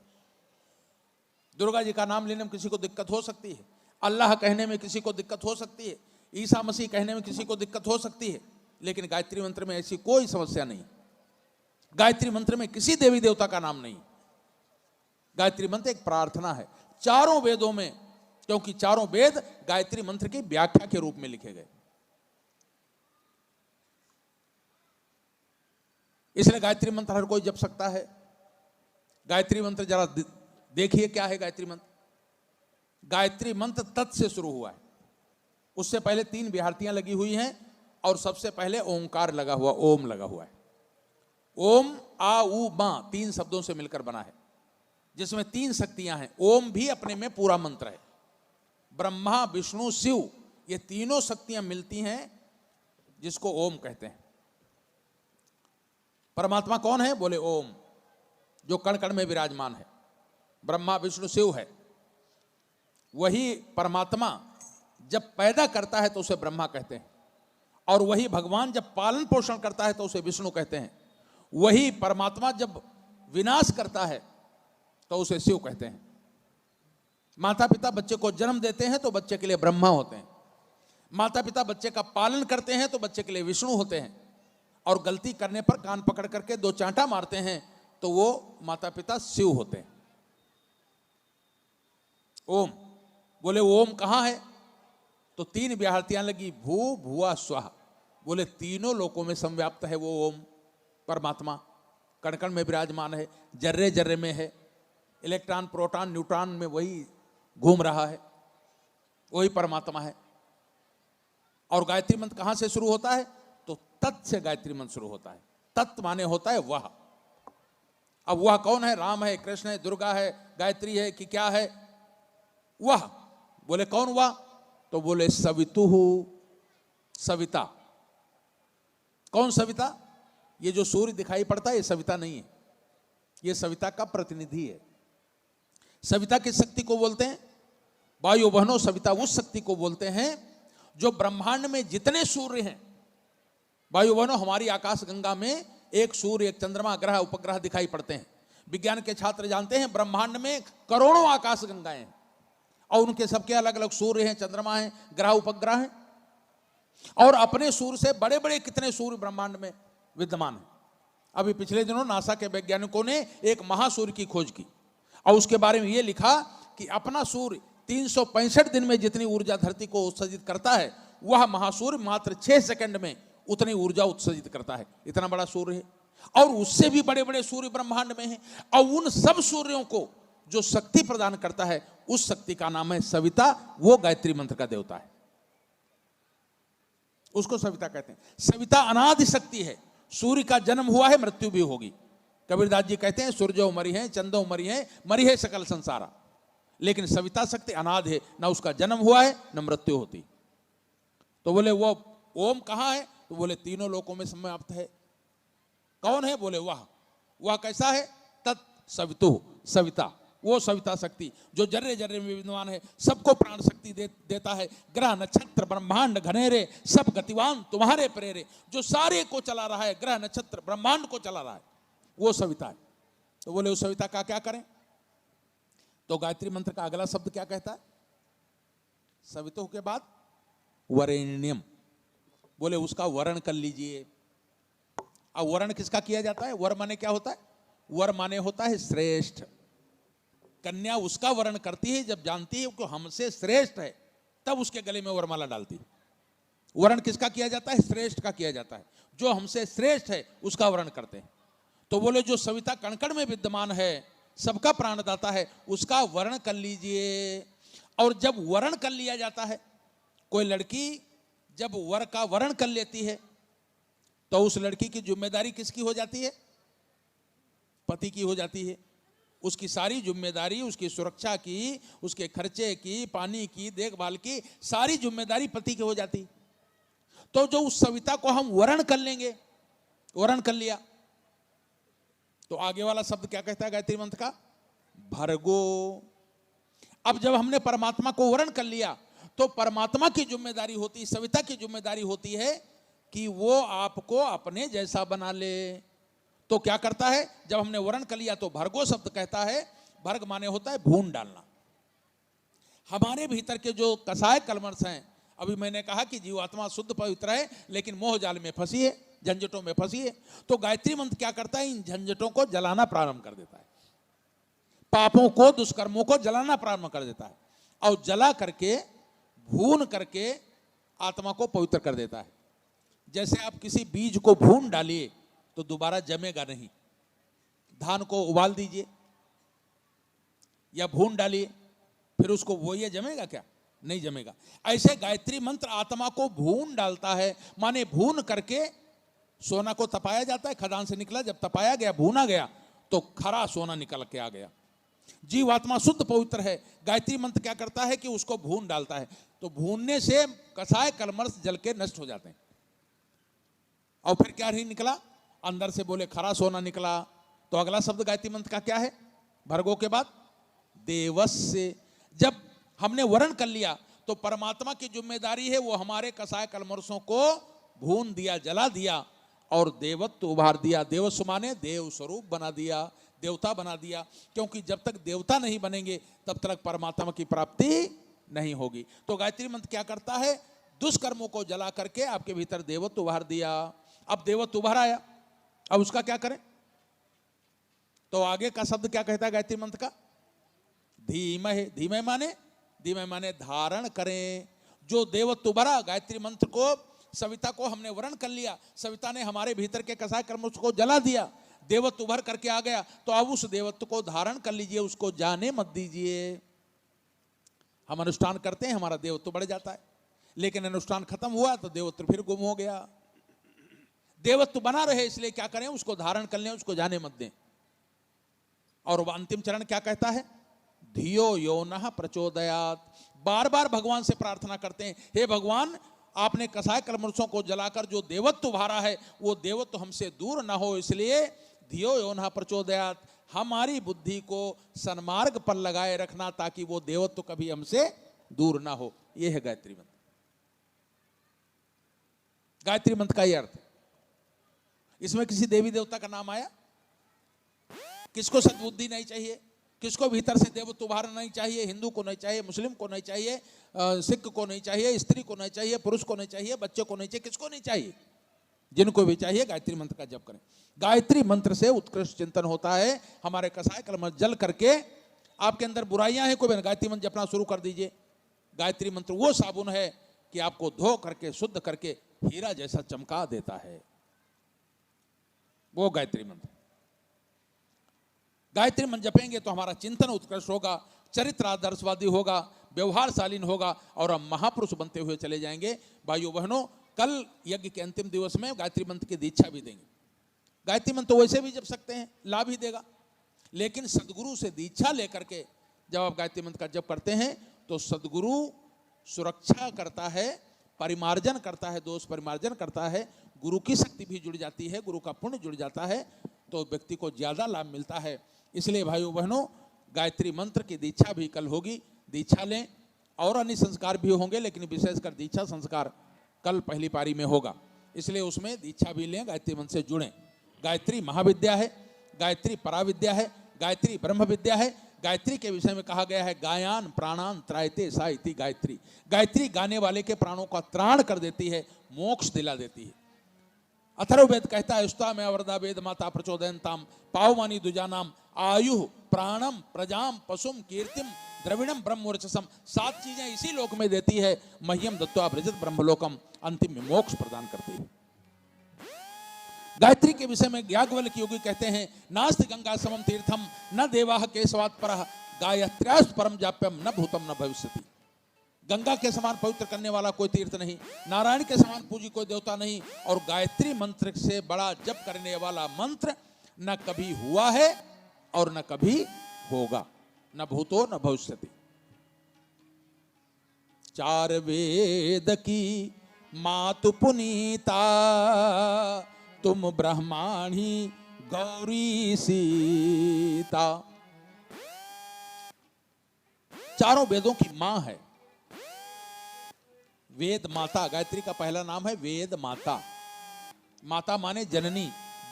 दुर्गा जी का नाम लेने में किसी को दिक्कत हो सकती है, अल्लाह कहने में किसी को दिक्कत हो सकती है, ईसा मसीह कहने में किसी को दिक्कत हो सकती है। लेकिन गायत्री मंत्र में ऐसी कोई समस्या नहीं। गायत्री मंत्र में किसी देवी देवता का नाम नहीं। गायत्री मंत्र एक प्रार्थना है चारों वेदों में, क्योंकि चारों वेद गायत्री मंत्र की व्याख्या के रूप में लिखे गए। इसलिए गायत्री मंत्र हर कोई जप सकता है। गायत्री मंत्र जरा देखिए क्या है गायत्री मंत्र। गायत्री मंत्र तत् से शुरू हुआ है। उससे पहले 3 विहारतियां लगी हुई हैं और सबसे पहले ओंकार लगा हुआ, ओम लगा हुआ है। ओम आ उ मा 3 शब्दों से मिलकर बना है, जिसमें 3 शक्तियां हैं। ओम भी अपने में पूरा मंत्र है। ब्रह्मा, विष्णु, शिव, ये तीनों शक्तियां मिलती हैं जिसको ओम कहते हैं। परमात्मा कौन है? बोले ओम, जो कण कण में विराजमान है। ब्रह्मा, विष्णु, शिव है। वही परमात्मा जब पैदा करता है तो उसे ब्रह्मा कहते हैं, और वही भगवान जब पालन पोषण करता है तो उसे विष्णु कहते हैं। वही परमात्मा जब विनाश करता है तो उसे शिव कहते हैं। माता पिता बच्चे को जन्म देते हैं तो बच्चे के लिए ब्रह्मा होते हैं। माता पिता बच्चे का पालन करते हैं तो बच्चे के लिए विष्णु होते हैं। और गलती करने पर कान पकड़ करके 2 चांटा मारते हैं तो वो माता पिता शिव होते हैं। ओम, बोले ओम कहां है? तो 3 व्याहृतियां लगी, भू भुआ स्वाहा। बोले तीनों लोकों में संव्याप्त है वो ओम परमात्मा, कण कण में विराजमान है, जर्रे जर्रे में है, इलेक्ट्रॉन प्रोटॉन न्यूट्रॉन में वही घूम रहा है, वही परमात्मा है। और गायत्री मंत्र कहां से शुरू होता है? तो तत् से गायत्री मंत्र शुरू होता है। तत् माने होता है वह। अब वह कौन है? राम है, कृष्ण है, दुर्गा है, गायत्री है कि क्या है? वह। बोले कौन वह? तो बोले सवितुहु, सविता। कौन सविता? ये जो सूर्य दिखाई पड़ता है ये सविता नहीं है, ये सविता का प्रतिनिधि है। सविता किस शक्ति को बोलते हैं? वायु बहनो सविता उस शक्ति को बोलते हैं जो ब्रह्मांड में जितने सूर्य हैं, वायु बहनो हमारी आकाश गंगा में एक सूर्य, एक चंद्रमा, ग्रह, उपग्रह दिखाई पड़ते हैं। विज्ञान के छात्र जानते हैं ब्रह्मांड में करोड़ों आकाश गंगाएं हैं और उनके सबके अलग अलग सूर्य हैं, चंद्रमा हैं, ग्रह, उपग्रह हैं। और अपने सूर्य से बड़े बड़े कितने सूर्य ब्रह्मांड में विद्यमान हैं। अभी पिछले दिनों नासा के वैज्ञानिकों ने एक महासूर्य की खोज की और उसके बारे में यह लिखा कि अपना सूर्य 365 दिन में जितनी ऊर्जा धरती को उत्सर्जित करता है वह महासूर्य मात्र 6 सेकंड में उतनी ऊर्जा उत्सर्जित करता है। इतना बड़ा सूर्य है और उससे भी बड़े बड़े सूर्य ब्रह्मांड में हैं। और उन सब सूर्यों को जो शक्ति प्रदान करता है उस शक्ति का नाम है सविता। वो गायत्री मंत्र का देवता है, उसको सविता कहते हैं। सविता अनादि शक्ति है। सूर्य का जन्म हुआ है, मृत्यु भी होगी। कबीरदास जी कहते हैं सूर्यो मरी है, चंदो मरी है सकल संसारा। लेकिन सविता शक्ति अनादि है, ना उसका जन्म हुआ है न मृत्यु होती। तो बोले वो ओम कहां है? तो बोले तीनों लोकों में समाप्त है। कौन है? बोले वह कैसा है? तत् सवितु, सविता। वो सविता शक्ति जो जर्रे जर्रे में विद्यमान है, सबको प्राण शक्ति देता है। ग्रह नक्षत्र ब्रह्मांड घनेरे सब गतिवान तुम्हारे प्रेरे, जो सारे को चला रहा है, ग्रह नक्षत्र ब्रह्मांड को चला रहा है, वो सविता है। तो बोले उस सविता का क्या करें? तो गायत्री मंत्र का अगला शब्द क्या कहता है? सवितु के बाद वरेण्यम। बोले उसका वर्ण कर लीजिए। अब वर्ण किसका किया जाता है? वर माने क्या होता है? वर माने होता है श्रेष्ठ। कन्या उसका वर्ण करती है जब जानती है कि हमसे श्रेष्ठ है, तब उसके गले में वरमाला डालती है। वर्ण किसका किया जाता है? श्रेष्ठ का किया जाता है। जो हमसे श्रेष्ठ है उसका वर्ण करते हैं। तो बोले जो सविता कणकण में विद्यमान है, सबका प्राणदाता है, उसका वर्ण कर लीजिए। और जब वर्ण कर लिया जाता है, कोई लड़की जब वर का वर्ण कर लेती है तो उस लड़की की जिम्मेदारी किसकी हो जाती है? पति की हो जाती है। उसकी सारी जिम्मेदारी, उसकी सुरक्षा की, उसके खर्चे की, पानी की, देखभाल की सारी जिम्मेदारी पति की हो जाती। तो जो उस सविता को हम वर्ण कर लेंगे, वर्ण कर लिया, तो आगे वाला शब्द क्या कहता है गायत्री मंत्र का? भर्गो। अब जब हमने परमात्मा को वर्ण कर लिया तो परमात्मा की जिम्मेदारी होती, सविता की जिम्मेदारी होती है कि वो आपको अपने जैसा बना ले। तो क्या करता है? जब हमने वर्ण कर लिया तो भर्गो शब्द कहता है। भर्ग माने होता है भून डालना। हमारे भीतर के जो कसाय कलमर्स हैं, अभी मैंने कहा कि जीवात्मा शुद्ध पवित्र है लेकिन मोह जाल में फंसी है, झंझटों में फंसी है। तो गायत्री मंत्र क्या करता है? इन झंझटों को जलाना प्रारंभ कर देता है, पापों को, दुष्कर्मों को जलाना प्रारंभ कर देता है और जला करके, भून करके आत्मा को पवित्र कर देता है। जैसे आप किसी बीज को भून डालिए तो दोबारा जमेगा नहीं। धान को उबाल दीजिए या भून डालिए, फिर उसको बोइए, जमेगा क्या? नहीं जमेगा। ऐसे गायत्री मंत्र आत्मा को भून डालता है, माने भून करके सोना को तपाया जाता है, खदान से निकला, जब तपाया गया, भूना गया तो खरा सोना निकल के आ गया। जीवात्मा शुद्ध पवित्र है। गायत्री मंत्र क्या करता है कि उसको भून डालता है। तो भूनने से कसाय कलमर्स जल के नष्ट हो जाते हैं। और फिर क्या ही निकला? अंदर से बोले खरा सोना निकला। तो अगला शब्द गायत्री मंत्र का क्या है? भर्गो के बाद देवस्य। जब हमने वर्ण कर लिया तो परमात्मा की जिम्मेदारी है वो हमारे कसाय कलमर्सों को भून दिया, जला दिया और देवत्व उभार दिया। देवस्व माने देव स्वरूप बना दिया, देवता बना दिया। क्योंकि जब तक देवता नहीं बनेंगे तब तक परमात्मा की प्राप्ति नहीं होगी। तो गायत्री मंत्र क्या करता है? दुष्कर्मों को जला करके आपके भीतर देवत्व उभार दिया। अब देवत्व उभर आया, अब उसका क्या करें? तो आगे का शब्द क्या कहता है गायत्री मंत्र का? धीमहि। धीमहि माने धारण करें। जो देवत्व उभरा, गायत्री मंत्र को, सविता को हमने वर्ण कर लिया, सविता ने हमारे भीतर के कसाय कर्म को जला दिया, देवत्व उभर करके आ गया। तो अब उस देवत्व को धारण कर लीजिए, उसको जाने मत दीजिए। हम अनुष्ठान करते हैं, हमारा देवत्व बढ़ जाता है, लेकिन अनुष्ठान खत्म हुआ तो देवत्व फिर गुम हो गया। देवत्व बना रहे, इसलिए क्या करें? उसको धारण कर लें, उसको जाने मत दें। और वह अंतिम चरण क्या कहता है? धियो यो नः प्रचोदयात्। बार बार भगवान से प्रार्थना करते हैं, हे भगवान, आपने कसाय कलमर्षों को जलाकर जो देवत्व उभारा है वो देवत्व हमसे दूर ना हो, इसलिए धियो यो नः प्रचोदयात्, हमारी बुद्धि को सन्मार्ग पर लगाए रखना ताकि वो देवत्व कभी हमसे दूर ना हो। यह है गायत्री मंत्र। गायत्री मंत्र का यह अर्थ। इसमें किसी देवी देवता का नाम आया? किसको सद्बुद्धि नहीं चाहिए? किसको भीतर से देवत्व उभारना नहीं चाहिए? हिंदू को नहीं चाहिए, मुस्लिम को नहीं चाहिए, सिख को नहीं चाहिए, स्त्री को नहीं चाहिए, पुरुष को नहीं चाहिए, बच्चे को नहीं चाहिए, किसको नहीं चाहिए? जिनको भी चाहिए गायत्री मंत्र का जप करें। गायत्री मंत्र से उत्कृष्ट चिंतन होता है। हमारे कसाय कलम जल करके, आपके अंदर बुराइयां हैं, कोई गायत्री मंत्र जपना शुरू कर दीजिए। गायत्री मंत्र वो साबुन है कि आपको धो करके, शुद्ध करके हीरा जैसा चमका देता है, वो गायत्री मंत्र। गायत्री मंत्र जपेंगे तो हमारा चिंतन उत्कृष्ट होगा, चरित्र आदर्शवादी होगा, व्यवहारशालीन होगा और हम महापुरुष बनते हुए चले जाएंगे। भाइयों बहनों, कल यज्ञ के अंतिम दिवस में गायत्री मंत्र की दीक्षा भी देंगे। गायत्री मंत्र तो वैसे भी जप सकते हैं, लाभ ही देगा, लेकिन सदगुरु से दीक्षा लेकर के जब आप गायत्री मंत्र का जप करते हैं तो सदगुरु सुरक्षा करता है, परिमार्जन करता है, दोष परिमार्जन करता है, गुरु की शक्ति भी जुड़ जाती है, गुरु का पुण्य जुड़ जाता है, तो व्यक्ति को ज्यादा लाभ मिलता है। इसलिए भाइयों बहनों, गायत्री मंत्र की दीक्षा भी कल होगी, दीक्षा लें। और अन्य संस्कार भी होंगे, लेकिन विशेषकर दीक्षा संस्कार कल पहली पारी में होगा, इसलिए उसमें दीक्षा भी लें, गायत्री मंत्र से जुड़ें। गायत्री महाविद्या है, गायत्री पराविद्या है, गायत्री ब्रह्म विद्या है। गायत्री के विषय में कहा गया है, गायान प्राणान त्रायते सा इति गायत्री। गायत्री गाने वाले के प्राणों का त्राण कर देती है, मोक्ष दिला देती है। अथर्ववेद कहता है, उस्ता में अवरदा वेद माता प्रचोदयंताम पावमानी दुजानाम आयु प्राणम प्रजाम पशुम कीर्तिम द्रविणम ब्रह्मवर्चसम। 7 चीजें इसी लोक में देती है। मह्यम दत्त्वा व्रजत ब्रह्मलोकम, अंतिम में मोक्ष प्रदान करती है। गायत्री के विषय में याज्ञवल्क्य योगी कहते हैं, नास्ति गंगा समम तीर्थम न देवाः केशवात् परः गायत्र्यास्तु परम जाप्यम न भूतम न भविष्यति। गंगा के समान पवित्र करने वाला कोई तीर्थ नहीं, नारायण के समान पूजी कोई देवता नहीं, और गायत्री मंत्र से बड़ा जप करने वाला मंत्र न कभी हुआ है और न कभी होगा, न भूतो न भविष्यति। 4 वेद की मातु पुनीता, तुम ब्रह्माणी गौरी सीता। 4 वेदों की मां है वेद माता। गायत्री का पहला नाम है वेद माता। माता माने जननी,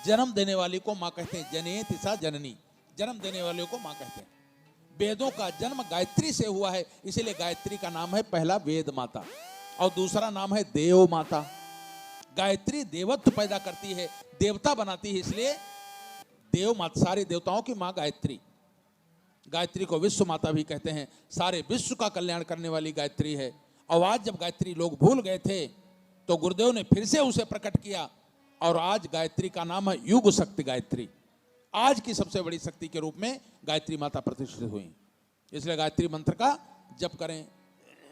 जन्म देने वाली को मां कहते हैं। जनेति सा जननी, जन्म देने वाले को मां कहते हैं। वेदों का जन्म गायत्री से हुआ है, इसीलिए गायत्री का नाम है पहला वेद माता। और दूसरा नाम है देव माता। गायत्री देवत्व पैदा करती है, देवता बनाती है, इसलिए देव माता, सारे देवताओं की मां गायत्री। गायत्री को विश्व माता भी कहते हैं, सारे विश्व का कल्याण करने वाली गायत्री है। और आज जब गायत्री लोग भूल गए थे तो गुरुदेव ने फिर से उसे प्रकट किया, और आज गायत्री का नाम है युग शक्ति गायत्री। आज की सबसे बड़ी शक्ति के रूप में गायत्री माता प्रतिष्ठित हुई। इसलिए गायत्री मंत्र का जप करें।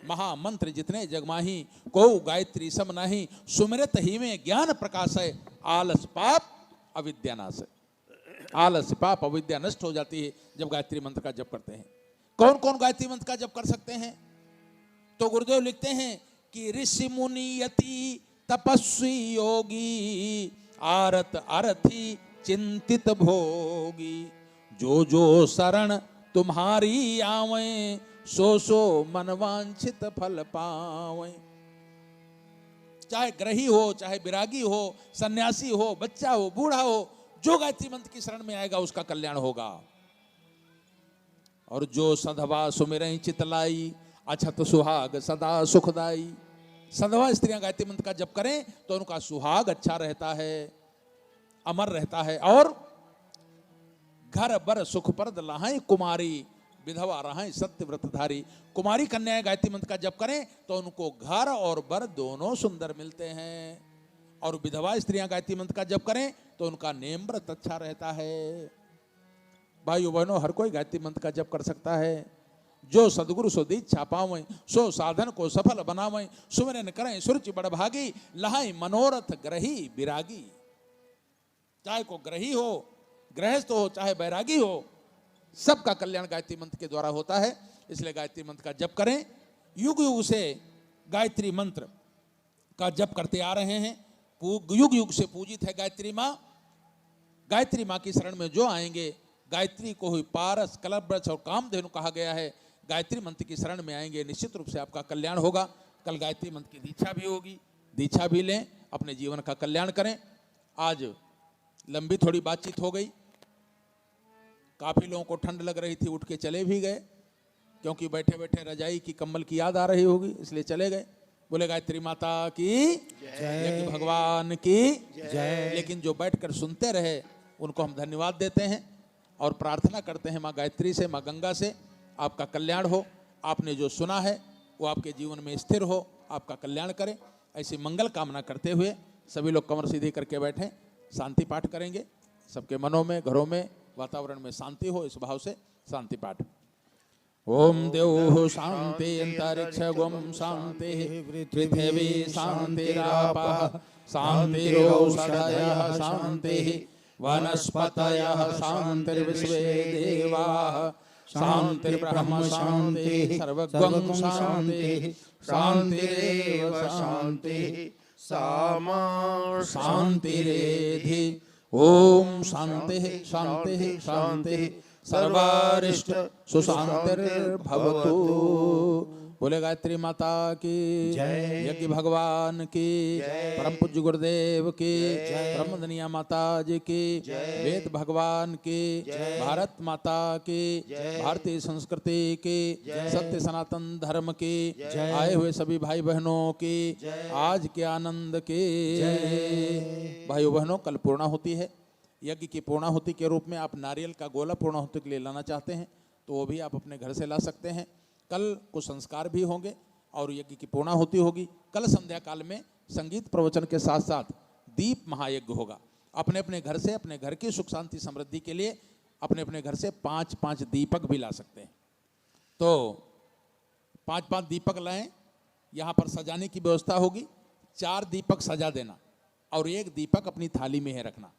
महामंत्र जितने जगमाही, को गायत्री सम नाही, सुमिरत ही में ज्ञान प्रकाश है, आलस पाप अविद्या नाश है। आलस पाप अविद्या नष्ट हो जाती है जब गायत्री मंत्र का जप करते हैं। कौन कौन गायत्री मंत्र का जप कर सकते हैं? तो गुरुदेव लिखते हैं कि ऋषि मुनि यति तपस्वी योगी, आरत अरथी चिंतित भोगी, जो जो शरण तुम्हारी आवे, सो सो मनवांछित फल पावे। चाहे ग्रही हो, चाहे विरागी हो, सन्यासी हो, बच्चा हो, बूढ़ा हो, जो गायत्री मंत्र की शरण में आएगा उसका कल्याण होगा। और जो सधवा सुमिरहि चितलाई, अछत सुहाग सदा सुखदाई। सधवा स्त्रियां गायत्री मंत्र का जप करें तो उनका सुहाग अच्छा रहता है, अमर रहता है। और घर बर सुख परद लहाई कुमारी, विधवा रहें सत्य व्रतधारी। कुमारी कन्याएं गायत्री मंत्र का जप करें तो उनको घर और बर दोनों सुंदर मिलते हैं। और विधवा स्त्रियां गायत्री मंत्र का जप करें तो उनका नेम व्रत अच्छा रहता है। भाइयों बहनों, हर कोई गायत्री मंत्र का जप कर सकता है। जो सदगुरु सो दीक्षा पावें, सो साधन को सफल बनावें। सुमिरन करें सुरुचि बड़ भागी, लहाई मनोरथ ग्रही विरागी। चाहे को ग्रही हो, गृहस्थ हो, चाहे बैरागी हो, सबका कल्याण गायत्री मंत्र के द्वारा होता है। इसलिए गायत्री मंत्र का जप करें। युग युग से गायत्री मंत्र का जप करते आ रहे हैं। युग युग से पूजित है गायत्री माँ। गायत्री माँ की शरण में जो आएंगे, गायत्री को हुई पारस, कलवृक्ष और कामधेनु कहा गया है। गायत्री मंत्र की शरण में आएंगे, निश्चित रूप से आपका कल्याण होगा। कल गायत्री मंत्र की दीक्षा भी होगी, दीक्षा भी लें, अपने जीवन का कल्याण करें। आज लंबी थोड़ी बातचीत हो गई, काफी लोगों को ठंड लग रही थी, उठ के चले भी गए, क्योंकि बैठे बैठे रजाई की कंबल की याद आ रही होगी, इसलिए चले गए। बोले गायत्री माता की जय, भगवान की जय। लेकिन जो बैठकर सुनते रहे उनको हम धन्यवाद देते हैं और प्रार्थना करते हैं माँ गायत्री से, माँ गंगा से, आपका कल्याण हो। आपने जो सुना है वो आपके जीवन में स्थिर हो, आपका कल्याण करें। ऐसी मंगल कामना करते हुए सभी लोग कमर सीधी करके बैठें, शांति पाठ करेंगे। सबके मनों में, घरों में, वातावरण में शांति हो, इस भाव से शांति पाठ। ओम देव शांति अंतरिक्ष गुम शांति, पृथ्वी शांतिरापः शांतिरोषधयः शांतिः, वनस्पतयः शांतिर्विश्वे देवाः शांतिर्ब्रह्म शांतिः, सर्वगं शांतिः शांतिरेव शांतिः, सामा शांतिरेधि। ओम शांति शांति शांति, सर्वारिष्ट सुशांतिर्भवतु। बोले गायत्री माता की जय, यज्ञ भगवान की जय, परम पूज्य गुरुदेव की जय, ब्रह्मदनिया माता जी की जय, वेद भगवान की जय, भारत माता की जय, भारतीय संस्कृति की जय, सत्य सनातन धर्म की जय, आए हुए सभी भाई बहनों की जय, आज के आनंद की जय। भाइयों बहनों, कल पूर्णाहुति है। यज्ञ की पूर्णाहुति के रूप में आप नारियल का गोला पूर्णाहुति के लिए लाना चाहते हैं तो वो भी आप अपने घर से ला सकते हैं। कल कुछ संस्कार भी होंगे और यज्ञ की पूर्णाहुति होगी। कल संध्या काल में संगीत प्रवचन के साथ साथ दीप महायज्ञ होगा। अपने अपने घर से, अपने घर की सुख शांति समृद्धि के लिए अपने अपने घर से 5-5 दीपक भी ला सकते हैं। तो 5-5 दीपक लाएं, यहाँ पर सजाने की व्यवस्था होगी। 4 दीपक सजा देना और 1 दीपक अपनी थाली में है रखना,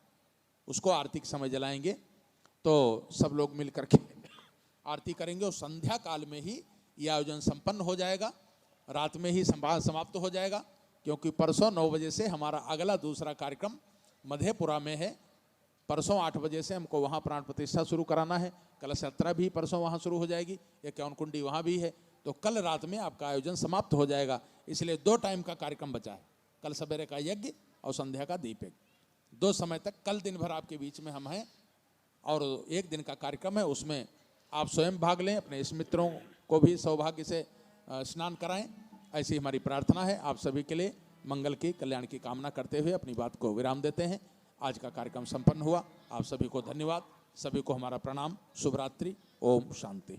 उसको आरती के समय जलाएंगे। तो सब लोग मिल करके आरती करेंगे और संध्या काल में ही यह आयोजन संपन्न हो जाएगा, रात में ही समाप्त हो जाएगा, क्योंकि परसों 9 बजे से हमारा अगला दूसरा कार्यक्रम मधेपुरा में है। परसों 8 बजे से हमको वहाँ प्राण प्रतिष्ठा शुरू कराना है। कलश यात्रा भी परसों वहाँ शुरू हो जाएगी, एक क्यावन कुंडी वहाँ भी है। तो कल रात में आपका आयोजन समाप्त हो जाएगा, इसलिए 2 टाइम का कार्यक्रम बचा है। कल सवेरे का यज्ञ और संध्या का दीप यज्ञ, 2 समय तक कल दिन भर आपके बीच में हम हैं। और 1 दिन का कार्यक्रम है, उसमें आप स्वयं भाग लें, अपने इस मित्रों को भी सौभाग्य से स्नान कराएं। ऐसी हमारी प्रार्थना है। आप सभी के लिए मंगल की, कल्याण की कामना करते हुए अपनी बात को विराम देते हैं। आज का कार्यक्रम संपन्न हुआ। आप सभी को धन्यवाद, सभी को हमारा प्रणाम। शुभ रात्रि। ओम शांति।